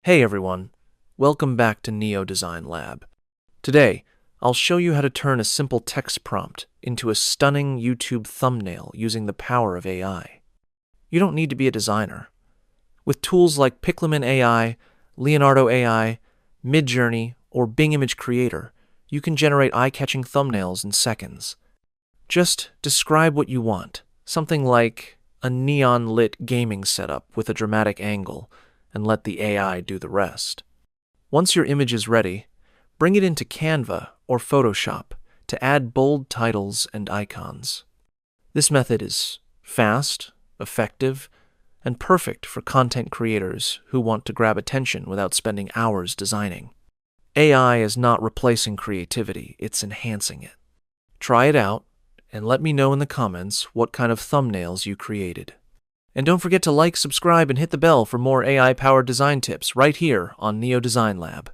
Hey everyone, welcome back to NeoDesign Lab. Today, I'll show you how to turn a simple text prompt into a stunning YouTube thumbnail using the power of AI. You don't need to be a designer. With tools like Pixelman AI, Leonardo AI, Midjourney, or Bing Image Creator, you can generate eye-catching thumbnails in seconds. Just describe what you want, something like a neon-lit gaming setup with a dramatic angle, and let the AI do the rest. Once your image is ready, bring it into Canva or Photoshop to add bold titles and icons. This method is fast, effective, and perfect for content creators who want to grab attention without spending hours designing. AI is not replacing creativity, it's enhancing it. Try it out, and let me know in the comments what kind of thumbnails you created. And don't forget to like, subscribe, and hit the bell for more AI-powered design tips right here on NeoDesign Lab.